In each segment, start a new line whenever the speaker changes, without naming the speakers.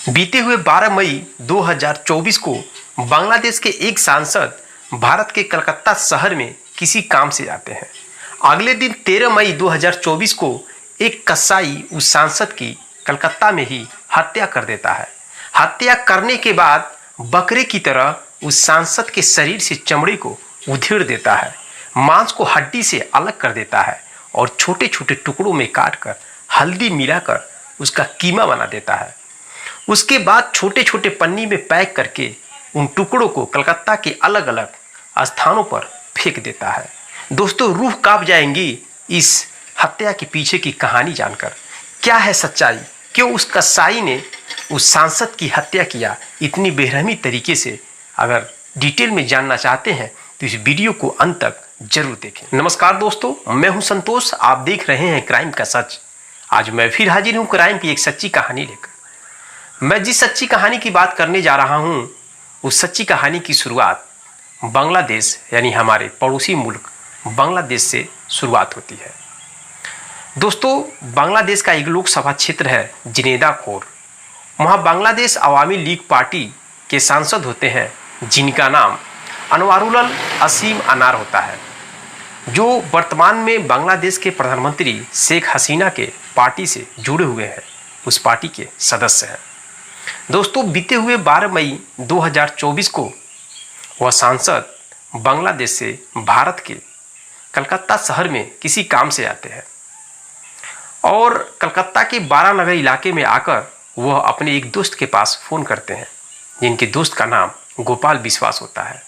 बीते हुए 12 मई 2024 को बांग्लादेश के एक सांसद भारत के कलकत्ता शहर में किसी काम से जाते हैं। अगले दिन 13 मई 2024 को एक कसाई उस सांसद की कलकत्ता में ही हत्या कर देता है। हत्या करने के बाद बकरे की तरह उस सांसद के शरीर से चमड़ी को उधेड़ देता है, मांस को हड्डी से अलग कर देता है और छोटे छोटे टुकड़ों में काटकर हल्दी मिलाकर उसका कीमा बना देता है। उसके बाद छोटे छोटे पन्नी में पैक करके उन टुकड़ों को कलकत्ता के अलग अलग स्थानों पर फेंक देता है। दोस्तों, रूह कांप जाएंगी इस हत्या के पीछे की कहानी जानकर। क्या है सच्चाई? क्यों उस कसाई ने उस सांसद की हत्या किया इतनी बेरहमी तरीके से? अगर डिटेल में जानना चाहते हैं तो इस वीडियो को अंत तक जरूर देखें। नमस्कार दोस्तों, मैं हूं संतोष, आप देख रहे हैं क्राइम का सच। आज मैं फिर हाजिर हूं क्राइम की एक सच्ची कहानी लेकर। मैं जिस सच्ची कहानी की बात करने जा रहा हूं, उस सच्ची कहानी की शुरुआत बांग्लादेश यानी हमारे पड़ोसी मुल्क बांग्लादेश से शुरुआत होती है। दोस्तों, बांग्लादेश का एक लोकसभा क्षेत्र है झिनेदा खोर। वहाँ बांग्लादेश अवामी लीग पार्टी के सांसद होते हैं जिनका नाम अनवारुल असीम अनार होता है, जो वर्तमान में बांग्लादेश के प्रधानमंत्री शेख हसीना के पार्टी से जुड़े हुए हैं, उस पार्टी के सदस्य हैं। दोस्तों, बीते हुए 12 मई 2024 को वह सांसद बांग्लादेश से भारत के कलकत्ता शहर में किसी काम से आते हैं और कलकत्ता के बारानगर इलाके में आकर वह अपने एक दोस्त के पास फ़ोन करते हैं, जिनके दोस्त का नाम गोपाल विश्वास होता है।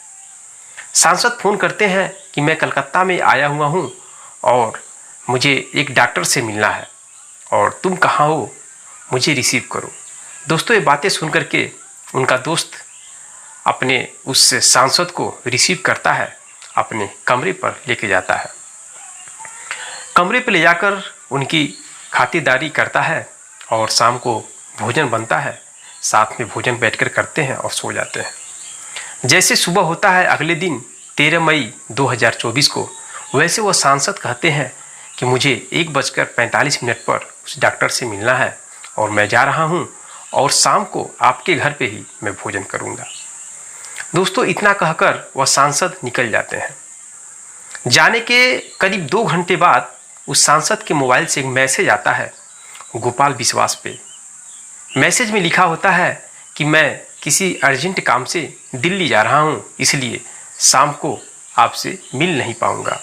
सांसद फ़ोन करते हैं कि मैं कलकत्ता में आया हुआ हूँ और मुझे एक डॉक्टर से मिलना है और तुम कहाँ हो, मुझे रिसीव करो। दोस्तों, ये बातें सुन करके उनका दोस्त अपने उस सांसद को रिसीव करता है, अपने कमरे पर लेके जाता है। कमरे पर ले जाकर उनकी खातिरदारी करता है और शाम को भोजन बनता है, साथ में भोजन बैठकर करते हैं और सो जाते हैं। जैसे सुबह होता है अगले दिन 13 मई 2024 को, वैसे वह सांसद कहते हैं कि मुझे 1:45 पर उस डॉक्टर से मिलना है और मैं जा रहा हूँ और शाम को आपके घर पे ही मैं भोजन करूँगा। दोस्तों, इतना कहकर वह सांसद निकल जाते हैं। जाने के करीब 2 घंटे बाद उस सांसद के मोबाइल से एक मैसेज आता है गोपाल विश्वास पे। मैसेज में लिखा होता है कि मैं किसी अर्जेंट काम से दिल्ली जा रहा हूँ, इसलिए शाम को आपसे मिल नहीं पाऊँगा।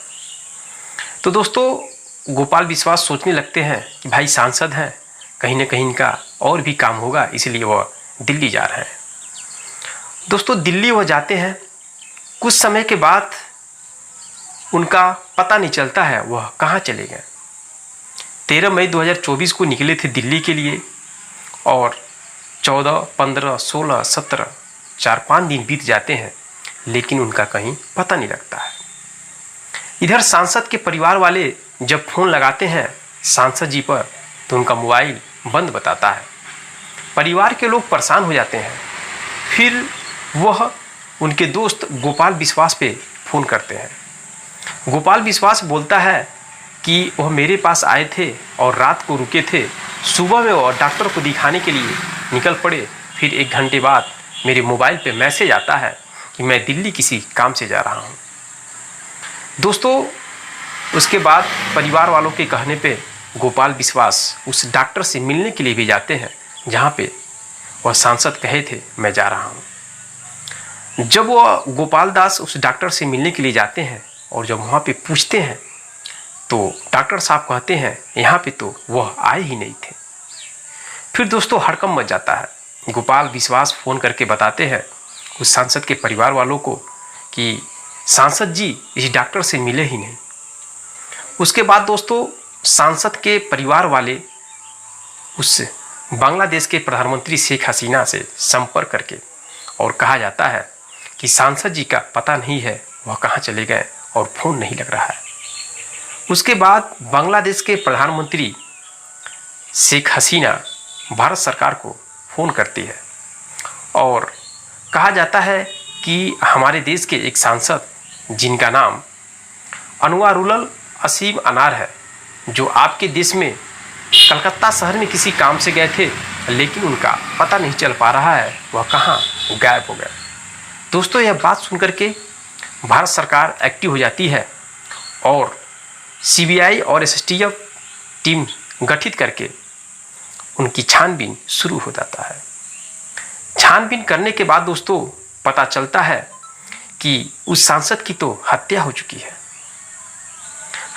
तो दोस्तों, गोपाल विश्वास सोचने लगते हैं कि भाई सांसद हैं, कहीं ना कहीं इनका और भी काम होगा, इसलिए वह दिल्ली जा रहे हैं। दोस्तों, दिल्ली वह जाते हैं। कुछ समय के बाद उनका पता नहीं चलता है वह कहाँ चले गए। 13 मई 2024 को निकले थे दिल्ली के लिए और 14, 15, 16, 17 4-5 दिन बीत जाते हैं, लेकिन उनका कहीं पता नहीं लगता है। इधर सांसद के परिवार वाले जब फ़ोन लगाते हैं सांसद जी पर तो उनका मोबाइल बंद बताता है। परिवार के लोग परेशान हो जाते हैं। फिर वह उनके दोस्त गोपाल विश्वास पे फ़ोन करते हैं। गोपाल विश्वास बोलता है कि वह मेरे पास आए थे और रात को रुके थे, सुबह में वह डॉक्टर को दिखाने के लिए निकल पड़े। फिर 1 घंटे बाद मेरे मोबाइल पे मैसेज आता है कि मैं दिल्ली किसी काम से जा रहा हूँ। दोस्तों, उसके बाद परिवार वालों के कहने पे गोपाल विश्वास उस डॉक्टर से मिलने के लिए भी जाते हैं जहाँ पे वह सांसद कहे थे मैं जा रहा हूँ। जब वह गोपाल दास उस डॉक्टर से मिलने के लिए जाते हैं और जब वहाँ पे पूछते हैं तो डॉक्टर साहब कहते हैं यहाँ पे तो वह आए ही नहीं थे। फिर दोस्तों, हड़कंप मच जाता है। गोपाल विश्वास फ़ोन करके बताते हैं उस सांसद के परिवार वालों को कि सांसद जी इस डॉक्टर से मिले ही नहीं। उसके बाद दोस्तों, सांसद के परिवार वाले उस बांग्लादेश के प्रधानमंत्री शेख हसीना से संपर्क करके और कहा जाता है कि सांसद जी का पता नहीं है, वह कहाँ चले गए और फ़ोन नहीं लग रहा है। उसके बाद बांग्लादेश के प्रधानमंत्री शेख हसीना भारत सरकार को फ़ोन करती है और कहा जाता है कि हमारे देश के एक सांसद जिनका नाम अनवारुल असीम अनार है, जो आपके देश में कलकत्ता शहर में किसी काम से गए थे, लेकिन उनका पता नहीं चल पा रहा है वह कहाँ गायब हो गए। दोस्तों, यह बात सुनकर के भारत सरकार एक्टिव हो जाती है और सीबीआई और एसटीएफ टीम गठित करके उनकी छानबीन शुरू हो जाता है। छानबीन करने के बाद दोस्तों पता चलता है कि उस सांसद की तो हत्या हो चुकी है।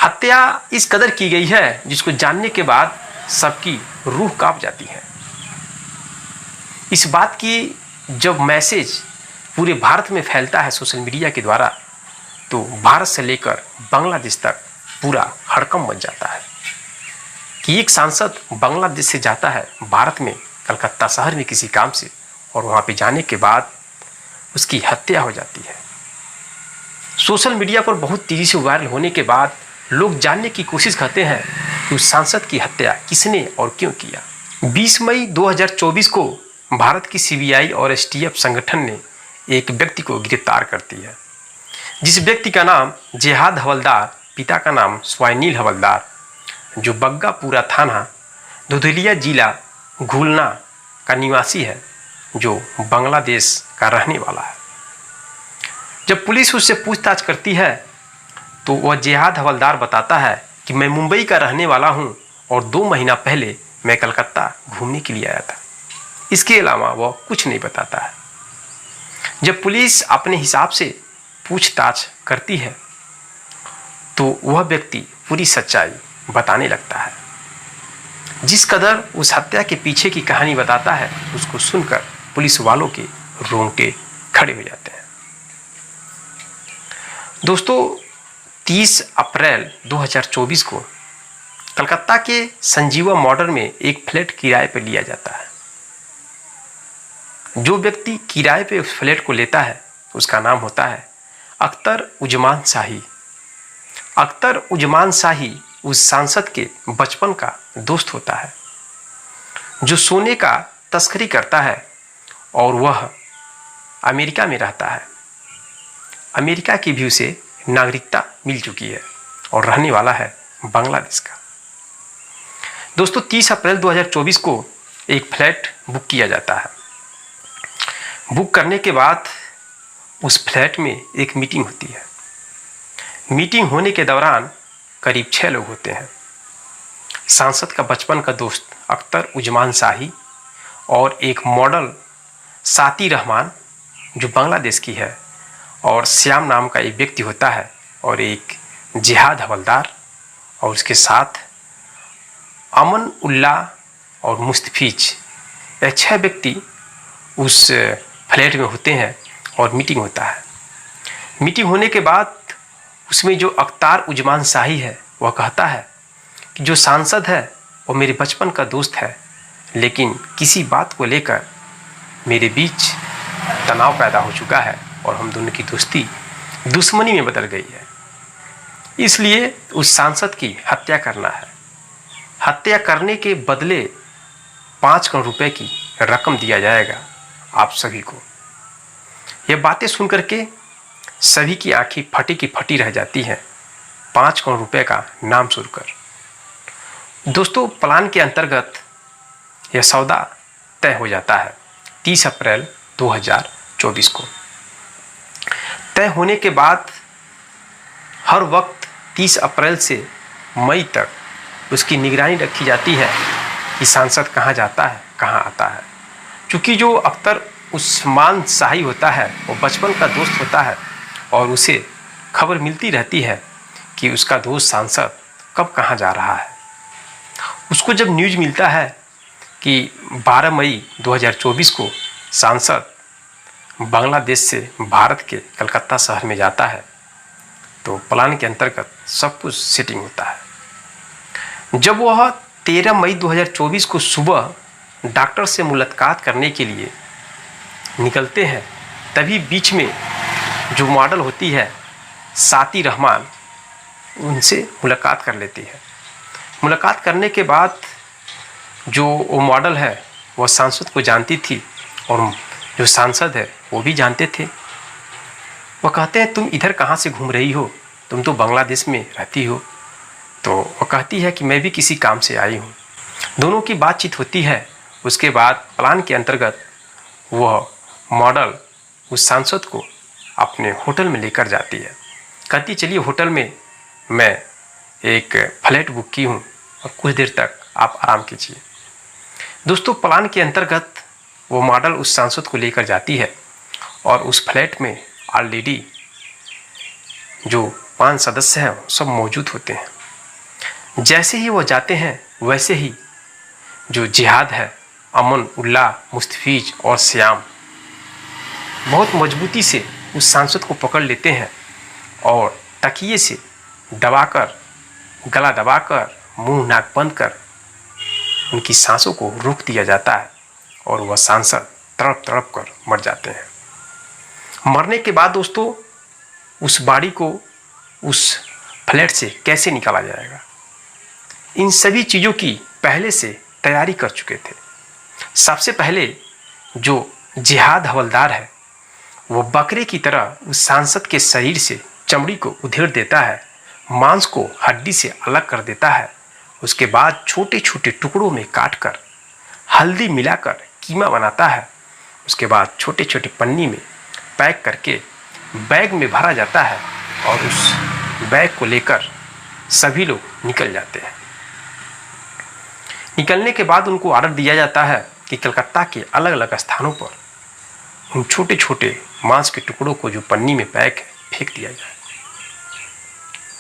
हत्या इस कदर की गई है जिसको जानने के बाद सबकी रूह कांप जाती है। इस बात की जब मैसेज पूरे भारत में फैलता है सोशल मीडिया के द्वारा, तो भारत से लेकर बांग्लादेश तक पूरा हड़कंप मच जाता है कि एक सांसद बांग्लादेश से जाता है भारत में कलकत्ता शहर में किसी काम से, और वहाँ पे जाने के बाद उसकी हत्या हो जाती है। सोशल मीडिया पर बहुत तेजी से वायरल होने के बाद लोग जानने की कोशिश करते हैं कि उस सांसद की हत्या किसने और क्यों किया। 20 मई 2024 को भारत की सीबीआई और एसटीएफ संगठन ने एक व्यक्ति को गिरफ्तार करती है, जिस व्यक्ति का नाम जेहाद हवलदार, पिता का नाम स्वाइनील हवलदार, जो बग्गापुरा थाना दुधलिया जिला घुलना का निवासी है, जो बांग्लादेश का रहने वाला है। जब पुलिस उससे पूछताछ करती है तो वह जेहाद हवलदार बताता है कि मैं मुंबई का रहने वाला हूं और 2 महीना पहले मैं कलकत्ता घूमने के लिए आया था। इसके अलावा वह कुछ नहीं बताता है। जब पुलिस अपने हिसाब से पूछताछ करती है तो वह व्यक्ति पूरी सच्चाई बताने लगता है। जिस कदर उस हत्या के पीछे की कहानी बताता है, उसको सुनकर पुलिस वालों के रोंगटे खड़े हो जाते हैं। दोस्तों, 30 अप्रैल 2024 को कलकत्ता के संजीवा मॉडल में एक फ्लैट किराए पर लिया जाता है। जो व्यक्ति किराए पे उस फ्लैट को लेता है उसका नाम होता है अख्तर उजमान शाही। अख्तर उजमान शाही उस सांसद के बचपन का दोस्त होता है, जो सोने का तस्करी करता है और वह अमेरिका में रहता है। अमेरिका की भी उसे नागरिकता मिल चुकी है और रहने वाला है बांग्लादेश का। दोस्तों, 30 अप्रैल 2024 को एक फ्लैट बुक किया जाता है। बुक करने के बाद उस फ्लैट में एक मीटिंग होती है। मीटिंग होने के दौरान करीब 6 लोग होते हैं। सांसद का बचपन का दोस्त अख्तर उजमान शाही और एक मॉडल साती रहमान जो बांग्लादेश की है, और श्याम नाम का एक व्यक्ति होता है, और एक जिहाद हवलदार, और उसके साथ अमन उल्लाह और मुस्तफीज। यह 6 व्यक्ति उस फ्लैट में होते हैं और मीटिंग होता है। मीटिंग होने के बाद उसमें जो अख्तर उजमान शाही है वह कहता है कि जो सांसद है वो मेरे बचपन का दोस्त है, लेकिन किसी बात को लेकर मेरे बीच तनाव पैदा हो चुका है और हम दोनों की दोस्ती दुश्मनी में बदल गई है। इसलिए उस सांसद की हत्या करना है। हत्या करने के बदले 5 करोड़ रुपए की रकम दिया जाएगा आप सभी को। यह बातें सुनकर के सभी की आंखें फटी की फटी रह जाती हैं 5 करोड़ रुपए का नाम सुनकर। दोस्तों, प्लान के अंतर्गत यह सौदा तय हो जाता है 30 अप्रैल 2024 को। तय होने के बाद हर वक्त 30 अप्रैल से मई तक उसकी निगरानी रखी जाती है कि सांसद कहाँ जाता है, कहाँ आता है। चूँकि जो अख्तर उस्मान शाही होता है वो बचपन का दोस्त होता है और उसे खबर मिलती रहती है कि उसका दोस्त सांसद कब कहाँ जा रहा है। उसको जब न्यूज़ मिलता है कि 12 मई 2024 को सांसद बांग्लादेश से भारत के कलकत्ता शहर में जाता है, तो प्लान के अंतर्गत सब कुछ सेटिंग होता है। जब वह 13 मई 2024 को सुबह डॉक्टर से मुलाकात करने के लिए निकलते हैं, तभी बीच में जो मॉडल होती है साती रहमान, उनसे मुलाकात कर लेती है। मुलाकात करने के बाद जो वो मॉडल है वह सांसद को जानती थी और जो सांसद है वो भी जानते थे। वो कहते हैं तुम इधर कहाँ से घूम रही हो, तुम तो बांग्लादेश में रहती हो। तो वो कहती है कि मैं भी किसी काम से आई हूँ। दोनों की बातचीत होती है। उसके बाद प्लान के अंतर्गत वह मॉडल उस सांसद को अपने होटल में लेकर जाती है। कहती चलिए होटल में मैं एक फ्लैट बुक की हूँ और कुछ देर तक आप आराम कीजिए। दोस्तों प्लान के अंतर्गत वो मॉडल उस सांसद को लेकर जाती है और उस फ्लैट में ऑलरेडी जो 5 सदस्य हैं सब मौजूद होते हैं। जैसे ही वो जाते हैं वैसे ही जो जिहाद है, अमन, उल्लाह, मुस्तफीज और श्याम बहुत मजबूती से उस सांसद को पकड़ लेते हैं और तकिए से दबाकर, गला दबाकर, मुंह नाक बंद कर उनकी सांसों को रोक दिया जाता है और वह सांसद तड़प तड़प कर मर जाते हैं। मरने के बाद दोस्तों उस बॉडी को उस फ्लैट से कैसे निकाला जाएगा, इन सभी चीज़ों की पहले से तैयारी कर चुके थे। सबसे पहले जो जिहाद हवलदार है वो बकरे की तरह उस सांसद के शरीर से चमड़ी को उधेड़ देता है, मांस को हड्डी से अलग कर देता है। उसके बाद छोटे छोटे टुकड़ों में काटकर हल्दी मिलाकर कीमा बनाता है। उसके बाद छोटे छोटे पन्नी में पैक करके बैग में भरा जाता है और उस बैग को लेकर सभी लोग निकल जाते हैं। निकलने के बाद उनको ऑर्डर दिया जाता है कि कलकत्ता के अलग अलग स्थानों पर उन छोटे छोटे मांस के टुकड़ों को जो पन्नी में पैक है फेंक दिया जाए।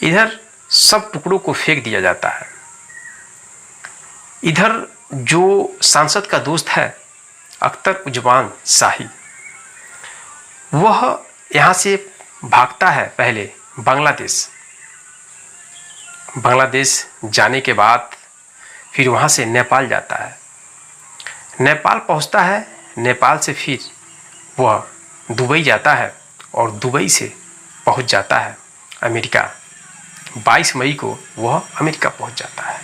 इधर सब टुकड़ों को फेंक दिया जाता है। इधर जो सांसद का दोस्त है अख्तर उजमान शाही, वह यहाँ से भागता है पहले बांग्लादेश। बांग्लादेश जाने के बाद फिर वहाँ से नेपाल जाता है। नेपाल पहुँचता है, नेपाल से फिर वह दुबई जाता है और दुबई से पहुँच जाता है अमेरिका। 22 मई को वह अमेरिका पहुँच जाता है।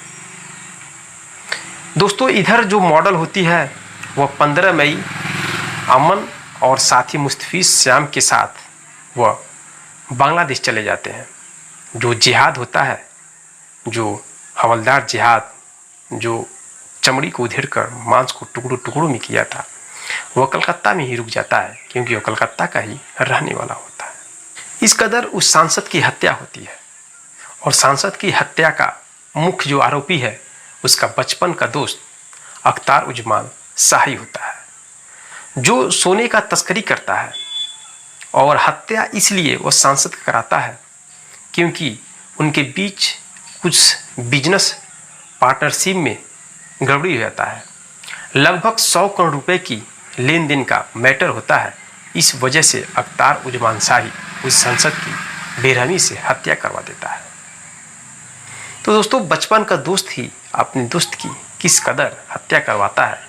दोस्तों इधर जो मॉडल होती है वह 15 मई अमन और साथी मुस्तफीज श्याम के साथ वह बांग्लादेश चले जाते हैं। जो जिहाद होता है, जो हवलदार जिहाद जो चमड़ी को उधेड़ कर मांस को टुकड़ों टुकड़ों में किया था, वह कलकत्ता में ही रुक जाता है क्योंकि वह कलकत्ता का ही रहने वाला होता है। इस कदर उस सांसद की हत्या होती है और सांसद की हत्या का मुख्य जो आरोपी है उसका बचपन का दोस्त अख्तर उजमान शाही होता है, जो सोने का तस्करी करता है। और हत्या इसलिए वह सांसद कराता है क्योंकि उनके बीच कुछ बिजनेस पार्टनरशिप में गड़बड़ी हो जाता है। लगभग 100 करोड़ रुपए की लेन देन का मैटर होता है। इस वजह से अख्तर उजमान शाही उस सांसद की बेरहमी से हत्या करवा देता है। तो दोस्तों बचपन का दोस्त ही अपने दोस्त की किस कदर हत्या करवाता है,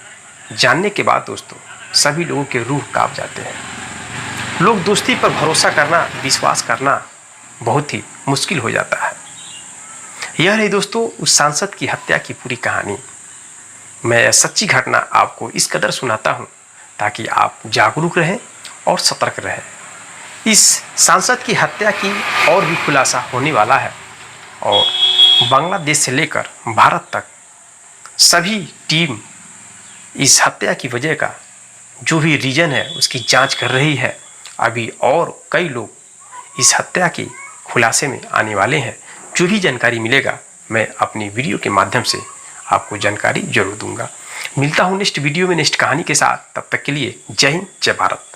जानने के बाद दोस्तों सभी लोगों के रूह कांप जाते हैं। लोग दोस्ती पर भरोसा करना, विश्वास करना बहुत ही मुश्किल हो जाता है। यह रही दोस्तों उस सांसद की हत्या की पूरी कहानी। मैं सच्ची घटना आपको इस कदर सुनाता हूँ ताकि आप जागरूक रहें और सतर्क रहें। इस सांसद की हत्या की और भी खुलासा होने वाला है और बांग्लादेश से लेकर भारत तक सभी टीम इस हत्या की वजह का जो भी रीजन है उसकी जांच कर रही है। अभी और कई लोग इस हत्या के खुलासे में आने वाले हैं। जो भी जानकारी मिलेगा मैं अपनी वीडियो के माध्यम से आपको जानकारी जरूर दूंगा। मिलता हूँ नेक्स्ट वीडियो में नेक्स्ट कहानी के साथ। तब तक के लिए जय हिंद, जय भारत।